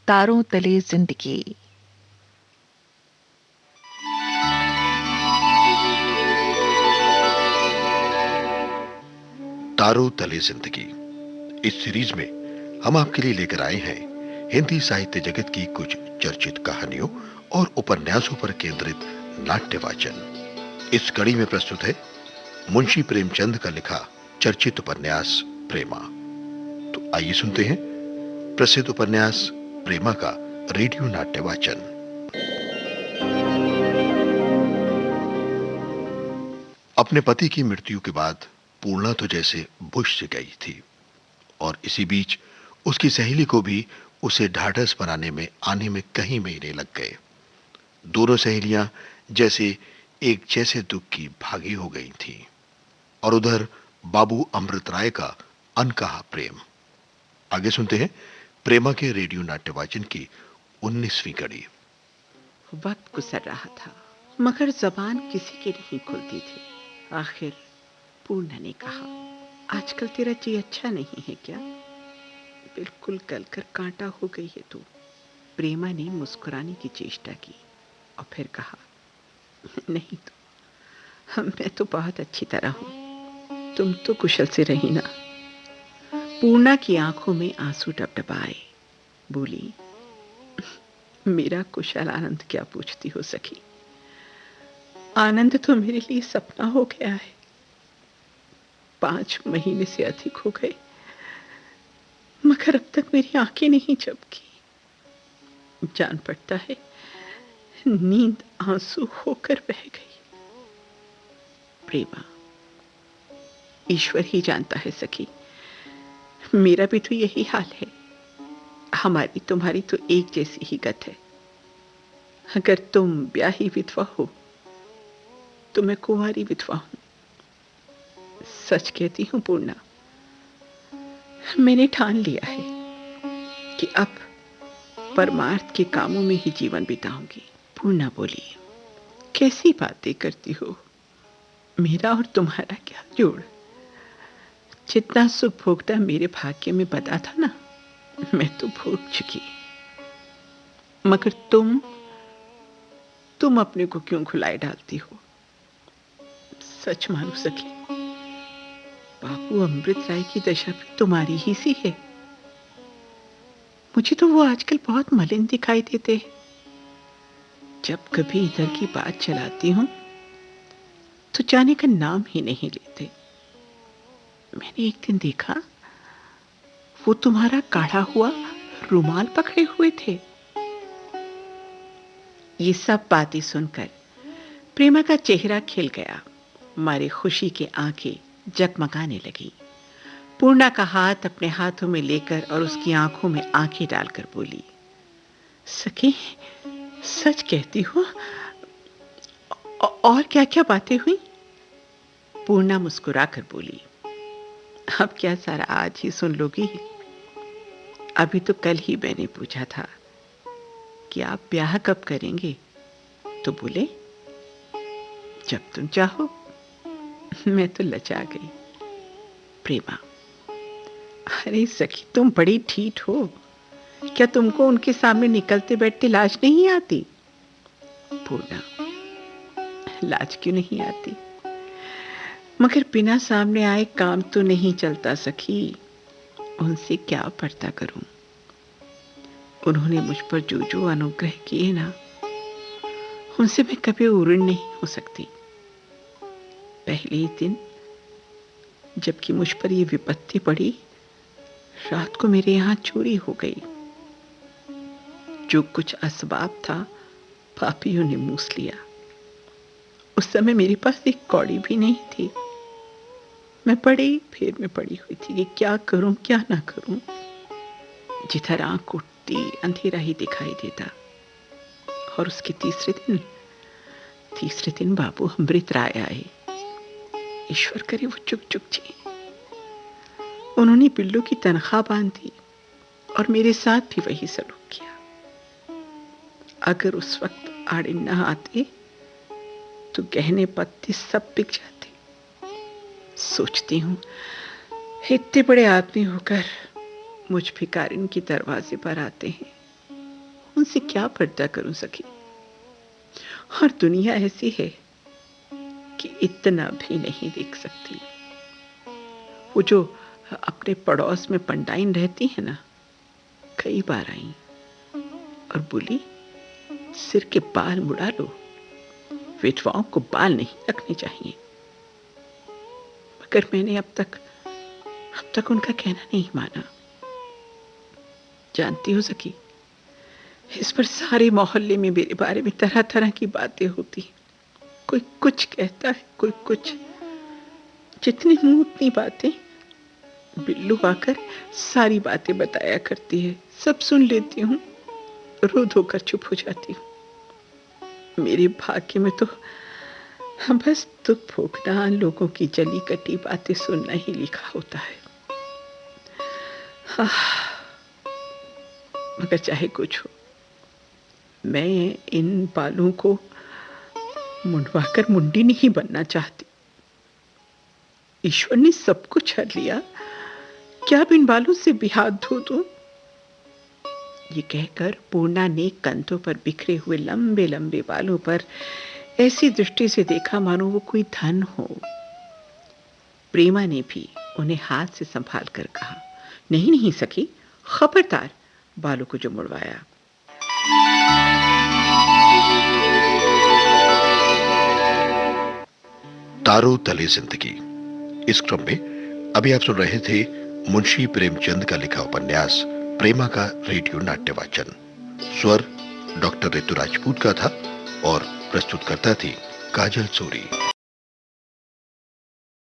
तारों तले जिंदगी। तारों तले जिंदगी इस सीरीज में हम आपके लिए लेकर आए हैं हिंदी साहित्य जगत की कुछ चर्चित कहानियों और उपन्यासों पर केंद्रित नाट्य वाचन। इस कड़ी में प्रस्तुत है मुंशी प्रेमचंद का लिखा चर्चित उपन्यास प्रेमा। तो आइए सुनते हैं प्रसिद्ध उपन्यास प्रेमा का रेडियो नाट्य वाचन। अपने पति की मृत्यु के बाद पूर्णा तो जैसे बुश से गई थी और इसी बीच उसकी सहेली को भी उसे ढाढ़स बनाने में आने में कई महीने लग गए। दोनों सहेलियां जैसे एक जैसे दुख की भागी हो गई थीं। और उधर बाबू अमृत राय का अनकहा प्रेम। आगे सुनते हैं प्रेमा के रेडियो नाट्य वाचन की 19वीं कड़ी। वक्त गुजर रहा था मगर जबान किसी की नहीं खुलती थी। आखिर पूर्णा ने कहा, आजकल तेरा जी अच्छा नहीं है क्या? बिल्कुल गल कर कांटा हो गई है तू। प्रेमा ने मुस्कुराने की चेष्टा की और फिर कहा, नहीं तो मैं तो बहुत अच्छी तरह हूं। तुम तो कुशल से रही ना। पूर्णा की आंखों में आंसू टपटपाए। बोली, मेरा कुशल आनंद क्या पूछती हो सखी। आनंद तो मेरे लिए सपना हो गया है। 5 महीने से अधिक हो गए मगर अब तक मेरी आंखें नहीं झपकी। जान पड़ता है नींद आंसू होकर बह गई। प्रेमा, ईश्वर ही जानता है सखी। मेरा भी तो यही हाल है। हमारी तुम्हारी तो एक जैसी ही गत है। अगर तुम ब्याही विधवा हो तो मैं कुंवारी विधवा हूं। सच कहती हूं पूर्णा, मैंने ठान लिया है कि अब परमार्थ के कामों में ही जीवन बिताऊंगी। पूर्णा बोली, कैसी बातें करती हो। मेरा और तुम्हारा क्या जोड़। जितना सुख भोगता मेरे भाग्य में बता था ना, मैं तो भोग चुकी। मगर तुम अपने को क्यों खुलाए डालती हो। सच मानो सखी, बाबू अमृत राय की दशा भी तुम्हारी ही सी है। मुझे तो वो आजकल बहुत मलिन दिखाई देते हैं। जब कभी इधर की बात चलाती हूं तो जाने का नाम ही नहीं लेते। मैंने एक दिन देखा, वो तुम्हारा काढ़ा हुआ रुमाल पकड़े हुए थे। ये सब बातें सुनकर प्रेमा का चेहरा खिल गया। मारे खुशी की आंखें जगमगाने लगी। पूर्णा का हाथ अपने हाथों में लेकर और उसकी आंखों में आंखें डालकर बोली, सखी सच कहती हो। और क्या क्या बातें हुई? पूर्णा मुस्कुराकर बोली, अब क्या सारा आज ही सुन लोगी? अभी तो कल ही मैंने पूछा था कि आप ब्याह कब करेंगे, तो बोले जब तुम चाहो। मैं तो लजा गई। प्रेमा, अरे सखी तुम बड़ी ठीठ हो। क्या तुमको उनके सामने निकलते बैठते लाज नहीं आती? पूर्णा, लाज क्यों नहीं आती, मगर बिना सामने आए काम तो नहीं चलता सखी। उनसे क्या पर्दा करूं। उन्होंने मुझ पर जो जो अनुग्रह किए ना, उनसे मैं कभी उऋण नहीं हो सकती। पहले ही दिन जबकि मुझ पर यह विपत्ति पड़ी, रात को मेरे यहां चोरी हो गई। जो कुछ असबाब था पापियों ने मूस लिया। उस समय मेरे पास एक कौड़ी भी नहीं थी। मैं पड़ी फिर में पड़ी हुई थी कि क्या करूं क्या ना करूं। जिधर आंख उठती अंधेरा ही दिखाई देता। और उसके तीसरे दिन बाबू अमृत राय आए। ईश्वर करे वो चुप जी। उन्होंने बिल्लू की तनख्वाह बांधी और मेरे साथ भी वही सलूक किया। अगर उस वक्त आड़े न आते तो गहने पत्ते सब बिक जाते। सोचती हूं, इतने बड़े आदमी होकर मुझ भिखारिन के दरवाजे पर आते हैं। उनसे क्या पर्दा करूं सखी। और दुनिया ऐसी है कि इतना भी नहीं देख सकती। वो जो अपने पड़ोस में पंडाइन रहती है ना, कई बार आई और बोली, सिर के बाल मुड़ा लो, विधवाओं को बाल नहीं रखने चाहिए। मगर मैंने अब तक उनका कहना नहीं माना। जानती हो सखी, इस पर सारे मोहल्ले में मेरे बारे में तरह तरह की बातें होती हैं। कोई कुछ कहता है, कोई कुछ। जितनी मुंह उतनी बातें। बिल्लू आकर सारी बातें बताया करती है, सब सुन लेती हूँ, रो धोकर चुप हो जाती हूँ। मेरे भाग्य में तो बस दुख भोगना, लोगों की जली कटी बातें सुनना ही लिखा होता है। मगर चाहे कुछ हो, मैं इन बालों को मुंडवाकर मुंडी नहीं बनना चाहती। ईश्वर ने सब कुछ हर लिया, क्या अब इन बालों से भी हाथ धो दूं? ये कहकर पूर्णा ने कंधों पर बिखरे हुए लंबे लंबे बालों पर ऐसी दृष्टि से देखा मानो वो कोई धन हो। प्रेमा ने भी उन्हें हाथ से संभाल कर कहा, नहीं नहीं सखी, खबरदार बालों को जो मुड़वाया। तारों तले जिंदगी, इस क्रम में अभी आप सुन रहे थे मुंशी प्रेमचंद का लिखा उपन्यास प्रेमा का रेडियो नाट्य वाचन। स्वर डॉक्टर ऋतु राजपूत का था और प्रस्तुतकर्ता थी काजल सूरी।